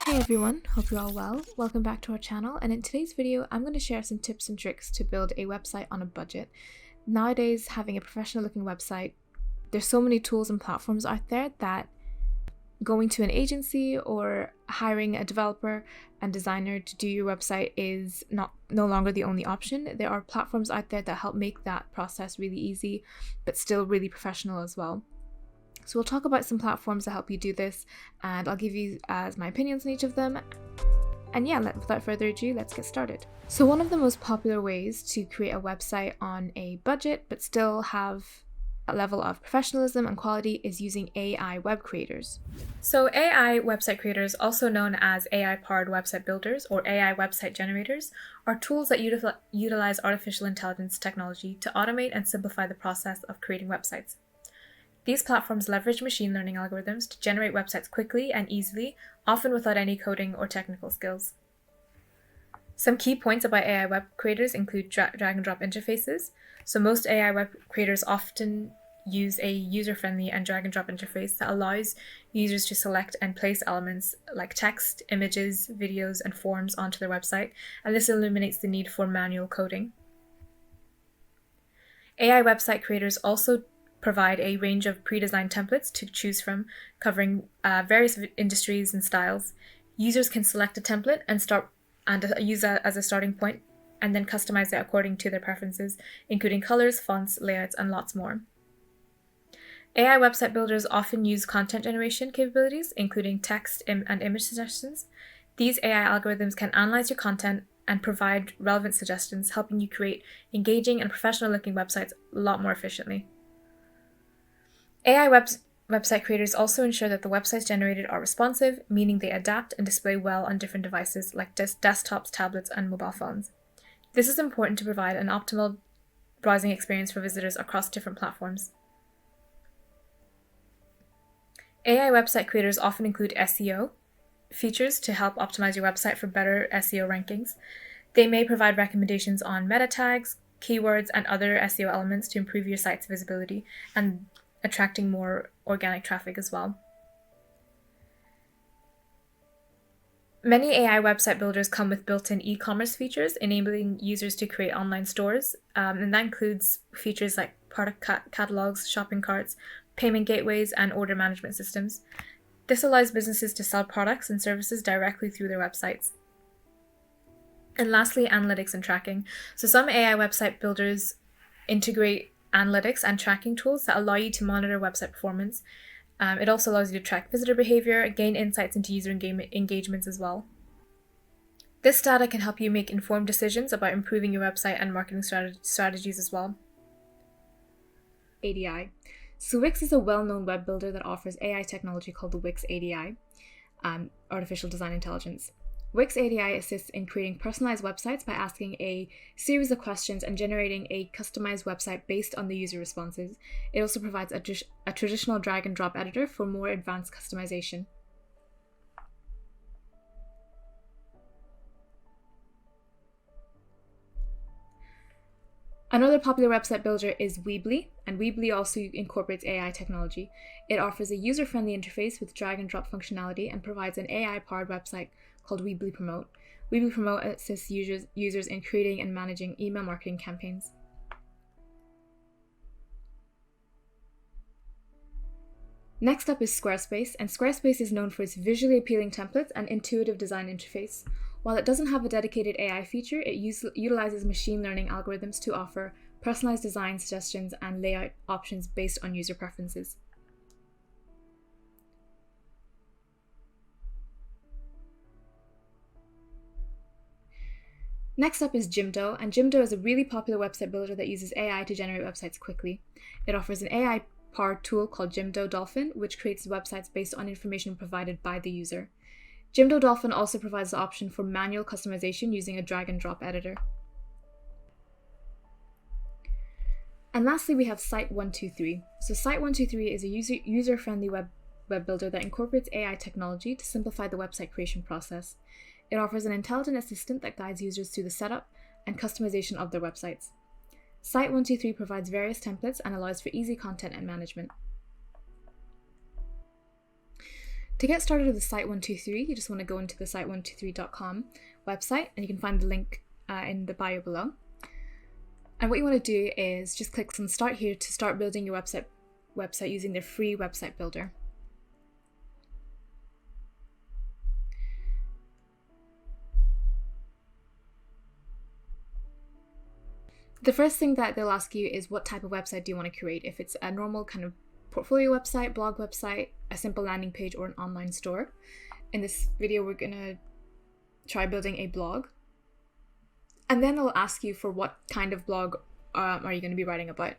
Hey everyone, hope you're all well. Welcome back to our channel, and in today's video I'm going to share some tips and tricks to build a website on a budget. Nowadays, having a professional looking website, there's so many tools and platforms out there that going to an agency or hiring a developer and designer to do your website is no longer the only option. There are platforms out there that help make that process really easy but still really professional as well. So we'll talk about some platforms that help you do this, and I'll give you my opinions on each of them. And yeah, without further ado, let's get started. So one of the most popular ways to create a website on a budget but still have a level of professionalism and quality is using AI web creators. So AI website creators, also known as AI-powered website builders or AI website generators, are tools that utilize artificial intelligence technology to automate and simplify the process of creating websites. These platforms leverage machine learning algorithms to generate websites quickly and easily, often without any coding or technical skills. Some key points about AI web creators include drag and drop interfaces. So most AI web creators often use a user-friendly and drag and drop interface that allows users to select and place elements like text, images, videos, and forms onto their website, and this eliminates the need for manual coding. AI website creators also provide a range of pre-designed templates to choose from, covering various industries and styles. Users can select a template and use that as a starting point, and then customize it according to their preferences, including colors, fonts, layouts, and lots more. AI website builders often use content generation capabilities, including text and image suggestions. These AI algorithms can analyze your content and provide relevant suggestions, helping you create engaging and professional-looking websites a lot more efficiently. AI website creators also ensure that the websites generated are responsive, meaning they adapt and display well on different devices like desktops, tablets, and mobile phones. This is important to provide an optimal browsing experience for visitors across different platforms. AI website creators often include SEO features to help optimize your website for better SEO rankings. They may provide recommendations on meta tags, keywords, and other SEO elements to improve your site's visibility and attracting more organic traffic as well. Many AI website builders come with built-in e-commerce features, enabling users to create online stores, and that includes features like product catalogs, shopping carts, payment gateways, and order management systems. This allows businesses to sell products and services directly through their websites. And lastly, analytics and tracking. So some AI website builders integrate analytics and tracking tools that allow you to monitor website performance. It also allows you to track visitor behavior, gain insights into user engagements as well. This data can help you make informed decisions about improving your website and marketing strategies as well. ADI. So Wix is a well-known web builder that offers AI technology called the Wix ADI, Artificial Design Intelligence. Wix ADI assists in creating personalized websites by asking a series of questions and generating a customized website based on the user responses. It also provides a traditional drag and drop editor for more advanced customization. Another popular website builder is Weebly, and Weebly also incorporates AI technology. It offers a user-friendly interface with drag and drop functionality and provides an AI-powered website called Weebly Promote. Weebly Promote assists users in creating and managing email marketing campaigns. Next up is Squarespace, and Squarespace is known for its visually appealing templates and intuitive design interface. While it doesn't have a dedicated AI feature, it utilizes machine learning algorithms to offer personalized design suggestions and layout options based on user preferences. Next up is Jimdo, and Jimdo is a really popular website builder that uses AI to generate websites quickly. It offers an AI-powered tool called Jimdo Dolphin, which creates websites based on information provided by the user. Jimdo Dolphin also provides the option for manual customization using a drag and drop editor. And lastly, we have Site123. So Site123 is a user-friendly web builder that incorporates AI technology to simplify the website creation process. It offers an intelligent assistant that guides users through the setup and customization of their websites. Site123 provides various templates and allows for easy content and management. To get started with the Site123, you just want to go into the site123.com website, and you can find the link in the bio below. And what you want to do is just click on Start here to start building your website using their free website builder. The first thing that they'll ask you is what type of website do you want to create. If it's a normal kind of portfolio website, blog website, a simple landing page, or an online store. In this video, we're gonna try building a blog. And then they'll ask you for what kind of blog are you going to be writing about.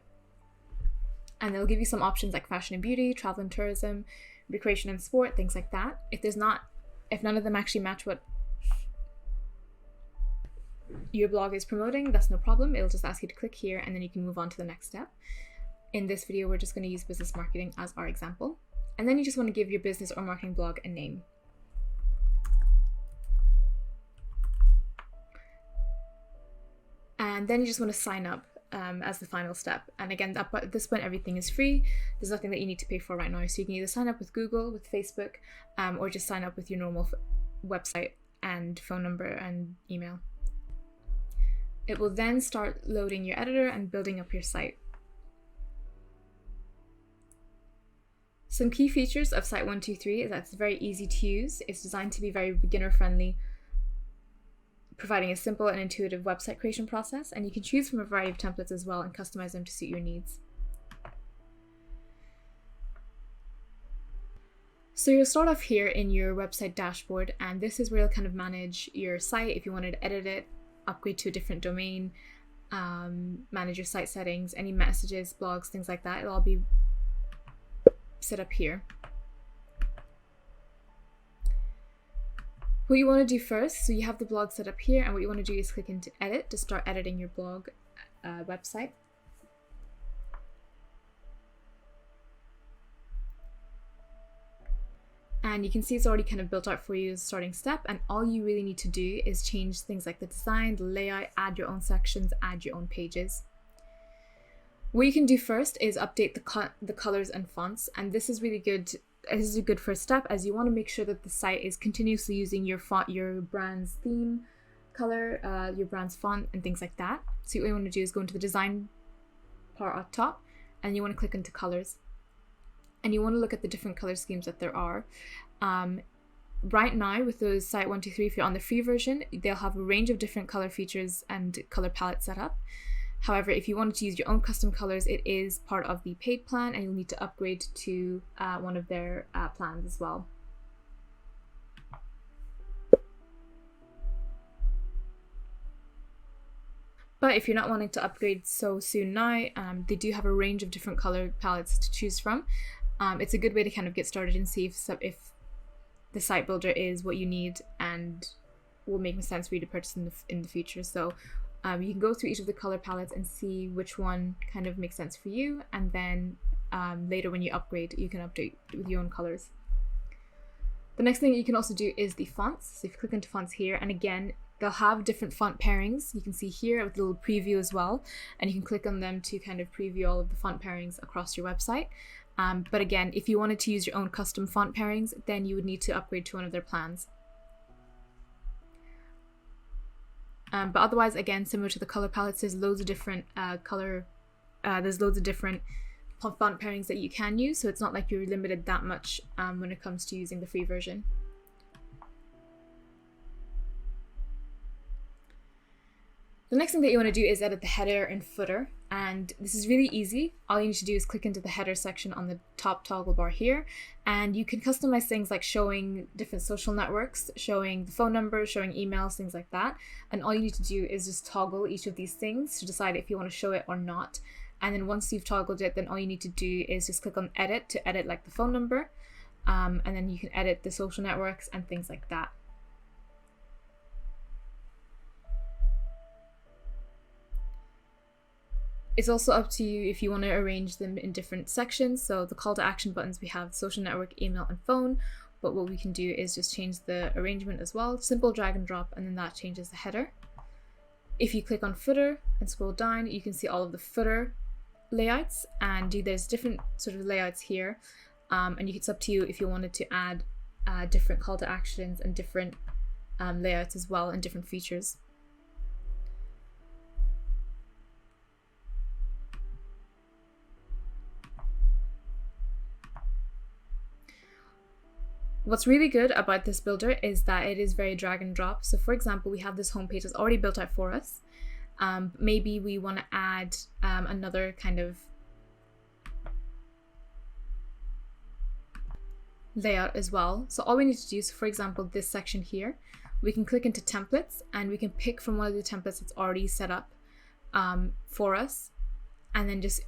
And they'll give you some options like fashion and beauty, travel and tourism, recreation and sport, things like that. If none of them actually match what your blog is promoting, that's no problem. It'll just ask you to click here and then you can move on to the next step. In this video, we're just going to use business marketing as our example. And then you just want to give your business or marketing blog a name. And then you just want to sign up as the final step. And again, at this point, everything is free. There's nothing that you need to pay for right now. So you can either sign up with Google, with Facebook, or just sign up with your normal website and phone number and email. It will then start loading your editor and building up your site. Some key features of Site123 is that it's very easy to use. It's designed to be very beginner friendly, providing a simple and intuitive website creation process, and you can choose from a variety of templates as well and customize them to suit your needs. So you'll start off here in your website dashboard, and this is where you'll kind of manage your site if you wanted to edit it, upgrade to a different domain, manage your site settings, any messages, blogs, things like that. It'll all be set up here. What you want to do first, so you have the blog set up here, and what you want to do is click into edit to start editing your blog website. And you can see it's already kind of built out for you as a starting step, and all you really need to do is change things like the design, the layout, add your own sections, add your own pages. What you can do first is update the colors and fonts, and this is really good. This is a good first step, as you want to make sure that the site is continuously using your font, your brand's theme color, your brand's font, and things like that. So what you want to do is go into the design part at top, and you want to click into colors, and you want to look at the different color schemes that there are. Right now with those Site123, if you're on the free version, they'll have a range of different color features and color palettes set up. However, if you wanted to use your own custom colors, it is part of the paid plan, and you'll need to upgrade to one of their plans as well. But if you're not wanting to upgrade so soon now, they do have a range of different color palettes to choose from. It's a good way to kind of get started and see if the site builder is what you need and will make sense for you to purchase in the future. So you can go through each of the color palettes and see which one kind of makes sense for you, and then later when you upgrade, you can update with your own colors. The next thing you can also do is the fonts. So if you click into fonts here, and again, they'll have different font pairings. You can see here with a little preview as well, and you can click on them to kind of preview all of the font pairings across your website. But again, if you wanted to use your own custom font pairings, then you would need to upgrade to one of their plans. But otherwise, again, similar to the color palettes, there's loads of different there's loads of different font pairings that you can use, so it's not like you're limited that much when it comes to using the free version. The next thing that you want to do is edit the header and footer, and this is really easy. All you need to do is click into the header section on the top toggle bar here, and you can customize things like showing different social networks, showing the phone number, showing emails, things like that. And all you need to do is just toggle each of these things to decide if you want to show it or not. And then once you've toggled it, then all you need to do is just click on edit to edit like the phone number, and then you can edit the social networks and things like that. It's also up to you if you want to arrange them in different sections. So the call to action buttons, we have social network, email, and phone. But what we can do is just change the arrangement as well. Simple drag and drop, and then that changes the header. If you click on footer and scroll down, you can see all of the footer layouts, and there's different sort of layouts here. And it's up to you if you wanted to add different call to actions and different layouts as well, and different features. What's really good about this builder is that it is very drag and drop. So for example, we have this homepage that's already built out for us. Maybe we want to add another kind of layout as well. So all we need to do is, for example, this section here, we can click into templates and we can pick from one of the templates that's already set up for us, and then just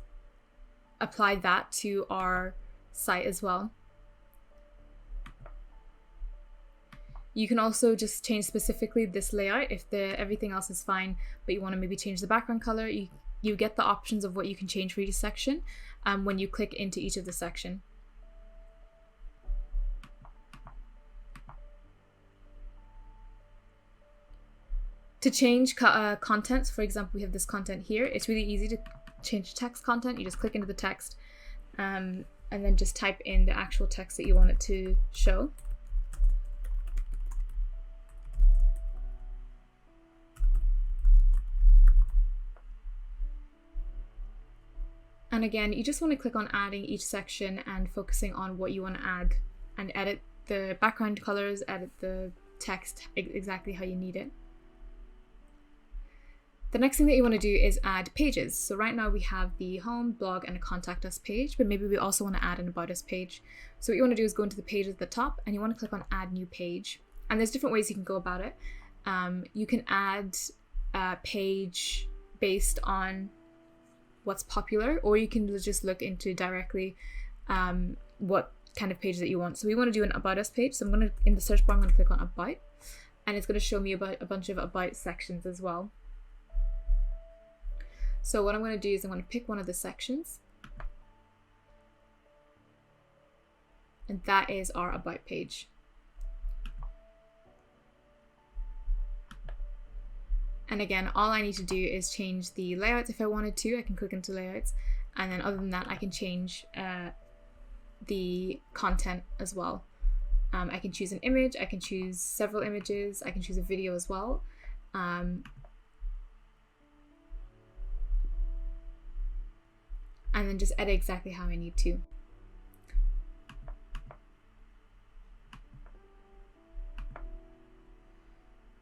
apply that to our site as well. You can also just change specifically this layout if everything else is fine, but you want to maybe change the background color. You get the options of what you can change for each section when you click into each of the section. To change contents, for example, we have this content here. It's really easy to change text content. You just click into the text and then just type in the actual text that you want it to show. And again, you just want to click on adding each section and focusing on what you want to add, and edit the background colors, edit the text exactly how you need it. The next thing that you want to do is add pages. So right now we have the home, blog, and a contact us page, but maybe we also want to add an about us page. So what you want to do is go into the page at the top and you want to click on add new page. And there's different ways you can go about it. You can add a page based on what's popular, or you can just look into directly what kind of page that you want. So we want to do an about us page. So I'm going to, in the search bar, I'm going to click on about, and it's going to show me about a bunch of about sections as well. So what I'm going to do is I'm going to pick one of the sections, and that is our about page. And again, all I need to do is change the layouts if I wanted to. I can click into layouts, and then other than that, I can change the content as well. I can choose an image, I can choose several images, I can choose a video as well. And then just edit exactly how I need to.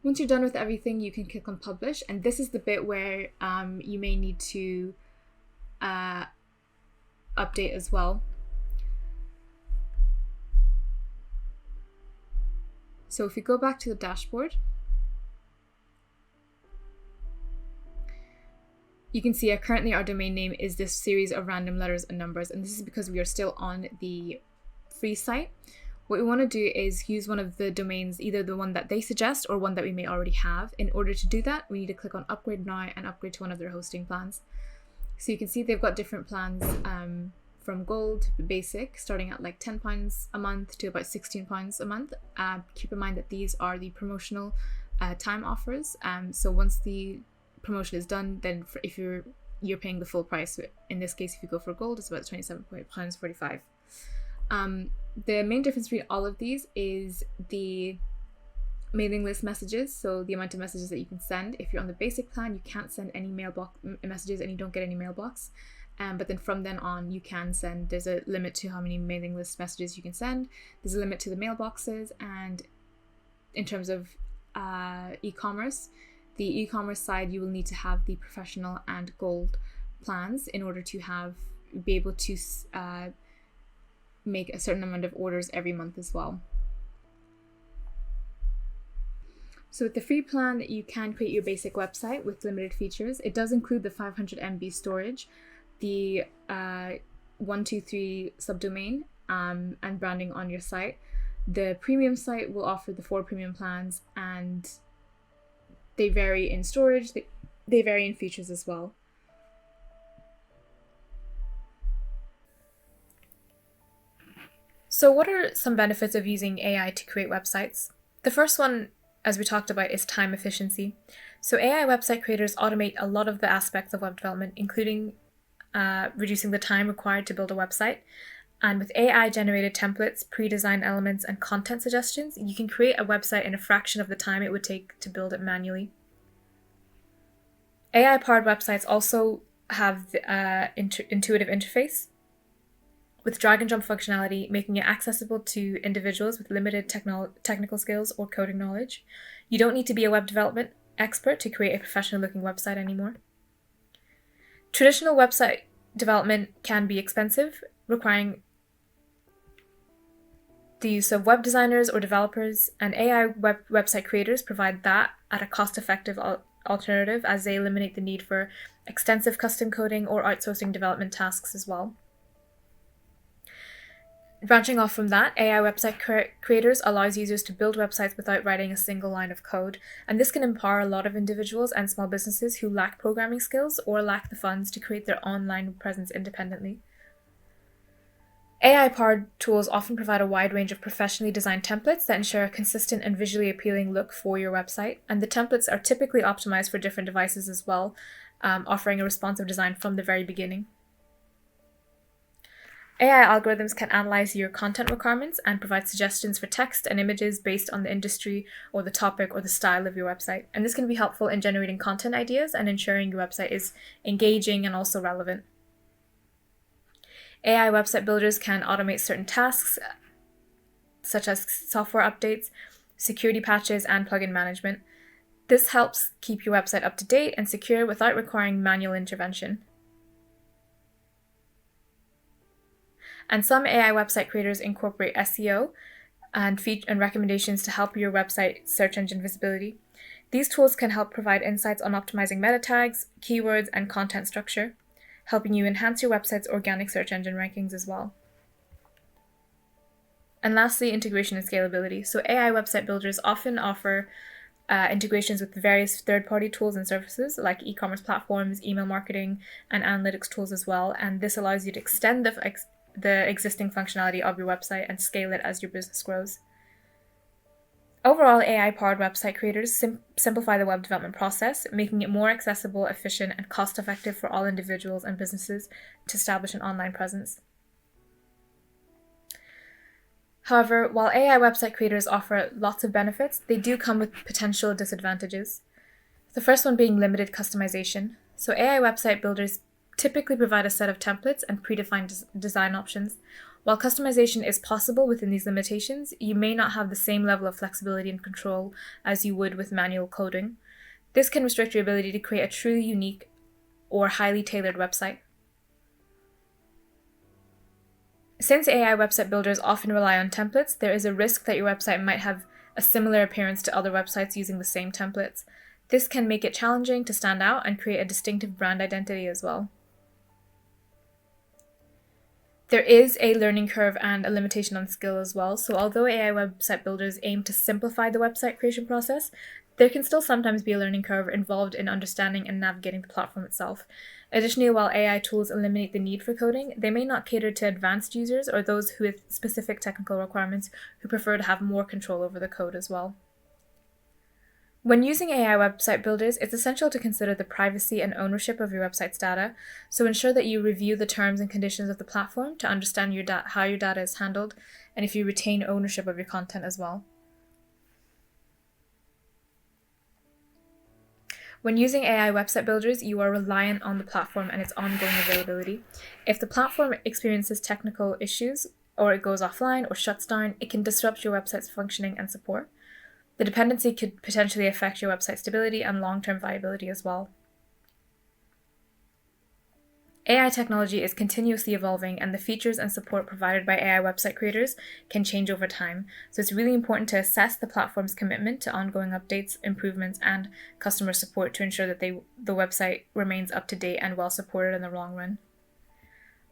Once you're done with everything, you can click on publish, and this is the bit where you may need to update as well. So if we go back to the dashboard, you can see currently our domain name is this series of random letters and numbers, and this is because we are still on the free site. What we want to do is use one of the domains, either the one that they suggest or one that we may already have. In order to do that, we need to click on upgrade now and upgrade to one of their hosting plans. So you can see they've got different plans from gold to basic, starting at like £10 a month to about £16 a month. Keep in mind that these are the promotional time offers. So once the promotion is done, then if you're paying the full price. In this case, if you go for gold, it's about £27.45. The main difference between all of these is the mailing list messages, so the amount of messages that you can send. If you're on the basic plan, you can't send any mailbox messages and you don't get any mailbox. But then from then on, you can send. There's a limit to how many mailing list messages you can send. There's a limit to the mailboxes, and in terms of e-commerce, the e-commerce side, you will need to have the professional and gold plans in order to be able to make a certain amount of orders every month as well. So with the free plan, you can create your basic website with limited features. It does include the 500 MB storage, the 123 subdomain, and branding on your site. The premium site will offer the 4 premium plans, and they vary in storage, they vary in features as well. So what are some benefits of using AI to create websites? The first one, as we talked about, is time efficiency. So AI website creators automate a lot of the aspects of web development, including reducing the time required to build a website. And with AI-generated templates, pre-designed elements, and content suggestions, you can create a website in a fraction of the time it would take to build it manually. AI-powered websites also have the intuitive interface with drag-and-drop functionality, making it accessible to individuals with limited technical skills or coding knowledge. You don't need to be a web development expert to create a professional-looking website anymore. Traditional website development can be expensive, requiring the use of web designers or developers, and AI website creators provide that at a cost-effective alternative, as they eliminate the need for extensive custom coding or outsourcing development tasks as well. Branching off from that, AI website creators allows users to build websites without writing a single line of code, and this can empower a lot of individuals and small businesses who lack programming skills or lack the funds to create their online presence independently. AI-powered tools often provide a wide range of professionally designed templates that ensure a consistent and visually appealing look for your website, and the templates are typically optimized for different devices as well, offering a responsive design from the very beginning. AI algorithms can analyze your content requirements and provide suggestions for text and images based on the industry or the topic or the style of your website, and this can be helpful in generating content ideas and ensuring your website is engaging and also relevant. AI website builders can automate certain tasks, such as software updates, security patches, and plugin management. This helps keep your website up to date and secure without requiring manual intervention. And some AI website creators incorporate SEO and recommendations to help your website search engine visibility. These tools can help provide insights on optimizing meta tags, keywords, and content structure, helping you enhance your website's organic search engine rankings as well. And lastly, integration and scalability. So AI website builders often offer integrations with various third-party tools and services like e-commerce platforms, email marketing, and analytics tools as well. And this allows you to extend the existing functionality of your website and scale it as your business grows. Overall, AI-powered website creators simplify the web development process, making it more accessible, efficient, and cost-effective for all individuals and businesses to establish an online presence. However, while AI website creators offer lots of benefits, they do come with potential disadvantages. The first one being limited customization. So AI website builders typically provide a set of templates and predefined design options. While customization is possible within these limitations, you may not have the same level of flexibility and control as you would with manual coding. This can restrict your ability to create a truly unique or highly tailored website. Since AI website builders often rely on templates, there is a risk that your website might have a similar appearance to other websites using the same templates. This can make it challenging to stand out and create a distinctive brand identity as well. There is a learning curve and a limitation on skill as well, so although AI website builders aim to simplify the website creation process, there can still sometimes be a learning curve involved in understanding and navigating the platform itself. Additionally, while AI tools eliminate the need for coding, they may not cater to advanced users or those with specific technical requirements who prefer to have more control over the code as well. When using AI website builders, it's essential to consider the privacy and ownership of your website's data, so ensure that you review the terms and conditions of the platform to understand how your data is handled, and if you retain ownership of your content as well. When using AI website builders, you are reliant on the platform and its ongoing availability. If the platform experiences technical issues, or it goes offline or shuts down, it can disrupt your website's functioning and support. The dependency could potentially affect your website stability and long-term viability as well. AI technology is continuously evolving, and the features and support provided by AI website creators can change over time. So it's really important to assess the platform's commitment to ongoing updates, improvements, and customer support to ensure that the website remains up to date and well supported in the long run.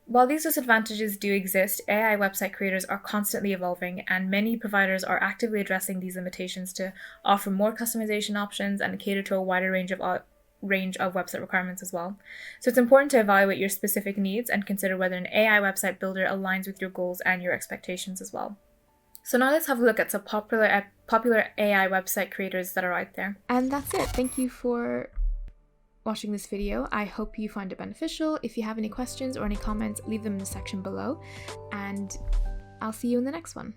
While these disadvantages do exist, AI website creators are constantly evolving, and many providers are actively addressing these limitations to offer more customization options and cater to a wider range of website requirements as well. So it's important to evaluate your specific needs and consider whether an AI website builder aligns with your goals and your expectations as well. So now let's have a look at some popular AI website creators that are out there. And that's it. Thank you for watching this video. I hope you find it beneficial. If you have any questions or any comments, leave them in the section below, and I'll see you in the next one.